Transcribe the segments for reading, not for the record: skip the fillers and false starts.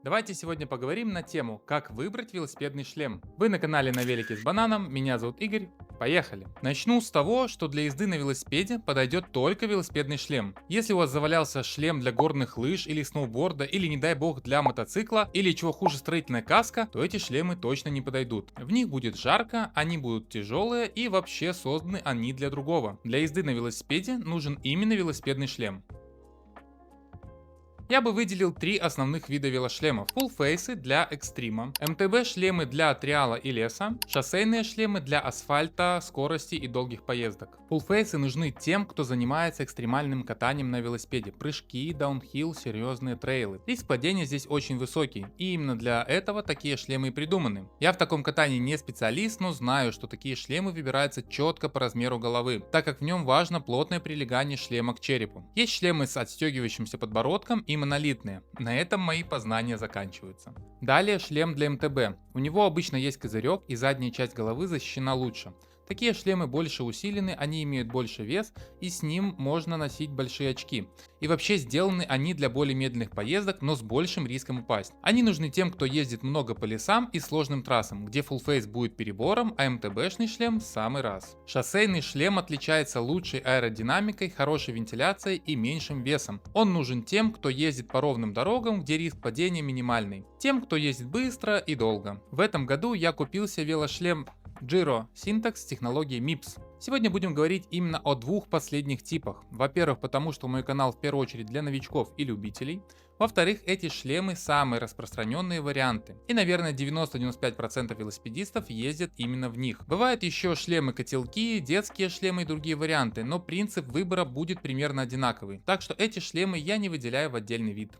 Давайте сегодня поговорим на тему, как выбрать велосипедный шлем. Вы на канале На велике с бананом, меня зовут Игорь. Поехали! Начну с того, что для езды на велосипеде подойдет только велосипедный шлем. Если у вас завалялся шлем для горных лыж или сноуборда, или не дай бог для мотоцикла, или чего хуже строительная каска, то эти шлемы точно не подойдут. В них будет жарко, они будут тяжелые и вообще созданы они для другого. Для езды на велосипеде нужен именно велосипедный шлем. Я бы выделил три основных вида велошлемов. Фуллфейсы для экстрима, МТБ шлемы для триала и леса, шоссейные шлемы для асфальта, скорости и долгих поездок. Фуллфейсы нужны тем, кто занимается экстремальным катанием на велосипеде. Прыжки, даунхилл, серьезные трейлы. Риск падения здесь очень высокий, и именно для этого такие шлемы и придуманы. Я в таком катании не специалист, но знаю, что такие шлемы выбираются четко по размеру головы, так как в нем важно плотное прилегание шлема к черепу. Есть шлемы с отстегивающимся подбородком и монолитные. На этом мои познания заканчиваются. Далее шлем для МТБ. У него обычно есть козырек и задняя часть головы защищена лучше. Такие шлемы больше усилены, они имеют больше вес и с ним можно носить большие очки. И вообще сделаны они для более медленных поездок, но с большим риском упасть. Они нужны тем, кто ездит много по лесам и сложным трассам, где фуллфейс будет перебором, а МТБшный шлем в самый раз. Шоссейный шлем отличается лучшей аэродинамикой, хорошей вентиляцией и меньшим весом. Он нужен тем, кто ездит по ровным дорогам, где риск падения минимальный. Тем, кто ездит быстро и долго. В этом году я купил себе велошлем Giro Syntax с технологией MIPS. Сегодня будем говорить именно о двух последних типах. Во-первых, потому что мой канал в первую очередь для новичков и любителей. Во-вторых, эти шлемы самые распространенные варианты. И, наверное, 90-95% велосипедистов ездят именно в них. Бывают еще шлемы-котелки, детские шлемы и другие варианты, но принцип выбора будет примерно одинаковый. Так что эти шлемы я не выделяю в отдельный вид.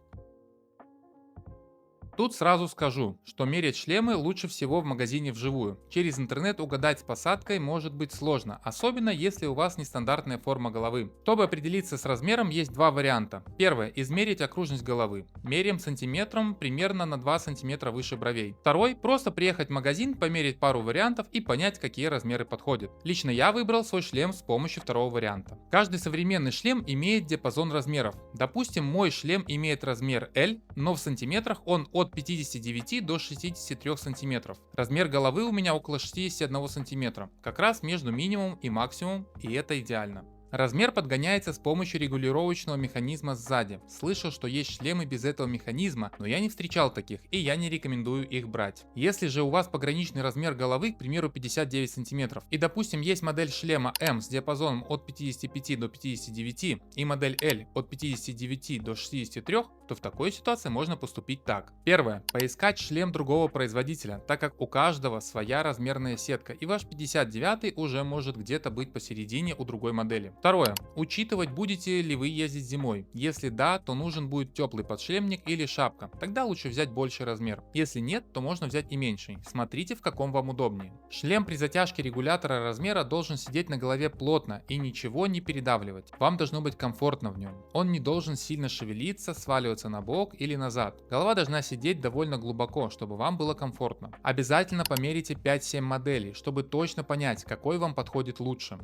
Тут сразу скажу, что мерять шлемы лучше всего в магазине вживую. Через интернет угадать с посадкой может быть сложно, особенно если у вас нестандартная форма головы. Чтобы определиться с размером, есть два варианта. Первое – измерить окружность головы. Меряем сантиметром примерно на 2 сантиметра выше бровей. Второй – просто приехать в магазин, померить пару вариантов и понять, какие размеры подходят. Лично я выбрал свой шлем с помощью второго варианта. Каждый современный шлем имеет диапазон размеров. Допустим, мой шлем имеет размер L, но в сантиметрах он от 59 до 63 сантиметров. Размер головы у меня около 61 сантиметра, как раз между минимум и максимум, и это идеально. Размер подгоняется с помощью регулировочного механизма сзади. Слышал, что есть шлемы без этого механизма, но я не встречал таких, и я не рекомендую их брать. Если же у вас пограничный размер головы, к примеру 59 сантиметров, и допустим есть модель шлема M с диапазоном от 55 до 59 и модель L от 59 до 63, то в такой ситуации можно поступить так. Первое. Поискать шлем другого производителя, так как у каждого своя размерная сетка, и ваш 59 уже может где-то быть посередине у другой модели. Второе. Учитывать, будете ли вы ездить зимой. Если да, то нужен будет теплый подшлемник или шапка. Тогда лучше взять больший размер. Если нет, то можно взять и меньший. Смотрите, в каком вам удобнее. Шлем при затяжке регулятора размера должен сидеть на голове плотно и ничего не передавливать. Вам должно быть комфортно в нем. Он не должен сильно шевелиться, сваливаться на бок или назад. Голова должна сидеть довольно глубоко, чтобы вам было комфортно. Обязательно померите 5-7 моделей, чтобы точно понять, какой вам подходит лучше.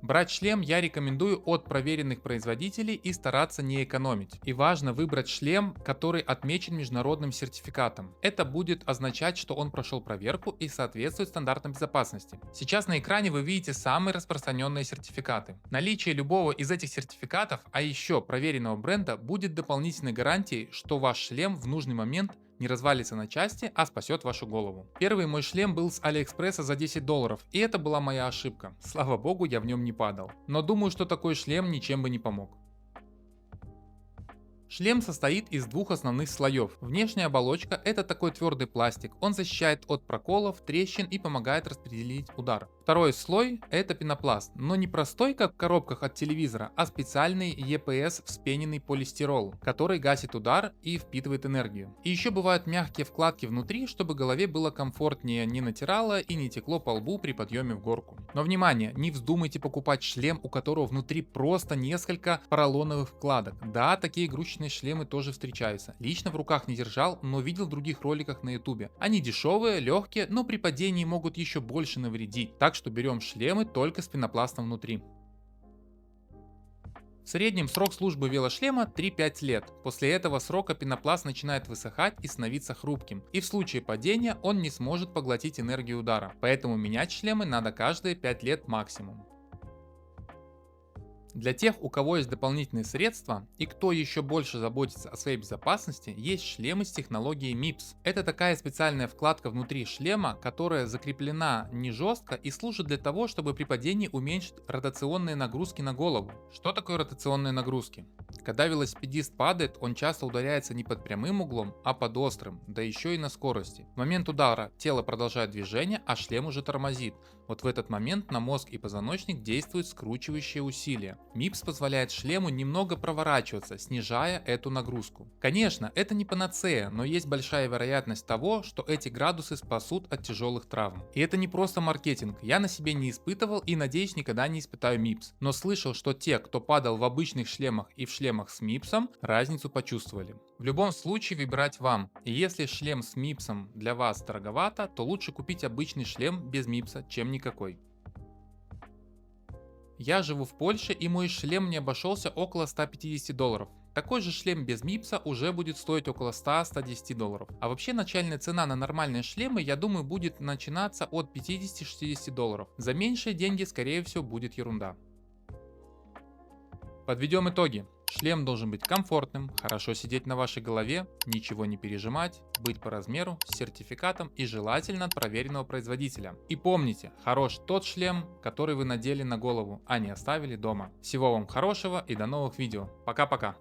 Брать шлем я рекомендую от проверенных производителей и стараться не экономить. И важно выбрать шлем, который отмечен международным сертификатом. Это будет означать, что он прошел проверку и соответствует стандартам безопасности. Сейчас на экране вы видите самые распространенные сертификаты. Наличие любого из этих сертификатов, а еще проверенного бренда, будет дополнительной гарантией, что ваш шлем в нужный момент не развалится на части, а спасет вашу голову. Первый мой шлем был с Алиэкспресса за $10, и это была моя ошибка. Слава богу, я в нем не падал. Но думаю, что такой шлем ничем бы не помог. Шлем состоит из двух основных слоев. Внешняя оболочка – это такой твердый пластик, он защищает от проколов, трещин и помогает распределить удар. Второй слой – это пенопласт, но не простой, как в коробках от телевизора, а специальный EPS вспененный полистирол, который гасит удар и впитывает энергию. И еще бывают мягкие вкладки внутри, чтобы голове было комфортнее, не натирало и не текло по лбу при подъеме в горку. Но внимание, не вздумайте покупать шлем, у которого внутри просто несколько поролоновых вкладок. Да, такие игрушечные шлемы тоже встречаются. Лично в руках не держал, но видел в других роликах на ютубе. Они дешевые, легкие, но при падении могут еще больше навредить. Так что берем шлемы только с пенопластом внутри. В среднем срок службы велошлема 3-5 лет. После этого срока пенопласт начинает высыхать и становиться хрупким. И в случае падения он не сможет поглотить энергию удара. Поэтому менять шлемы надо каждые 5 лет максимум. Для тех, у кого есть дополнительные средства и кто еще больше заботится о своей безопасности, есть шлемы с технологией MIPS. Это такая специальная вкладка внутри шлема, которая закреплена не жестко и служит для того, чтобы при падении уменьшить ротационные нагрузки на голову. Что такое ротационные нагрузки? Когда велосипедист падает, он часто ударяется не под прямым углом, а под острым, да еще и на скорости. В момент удара тело продолжает движение, а шлем уже тормозит. Вот в этот момент на мозг и позвоночник действуют скручивающие усилия. MIPS позволяет шлему немного проворачиваться, снижая эту нагрузку. Конечно, это не панацея, но есть большая вероятность того, что эти градусы спасут от тяжелых травм. И это не просто маркетинг, я на себе не испытывал и надеюсь никогда не испытаю MIPS, но слышал, что те, кто падал в обычных шлемах и в шлемах с MIPS, разницу почувствовали. В любом случае выбирать вам, и если шлем с MIPS для вас дороговато, то лучше купить обычный шлем без MIPS, чем никакой. Я живу в Польше и мой шлем мне обошелся около $150. Такой же шлем без MIPS уже будет стоить около $100-110. А вообще начальная цена на нормальные шлемы, я думаю, будет начинаться от $50-60. За меньшие деньги, скорее всего, будет ерунда. Подведем итоги. Шлем должен быть комфортным, хорошо сидеть на вашей голове, ничего не пережимать, быть по размеру, с сертификатом и желательно от проверенного производителя. И помните, хорош тот шлем, который вы надели на голову, а не оставили дома. Всего вам хорошего и до новых видео. Пока-пока.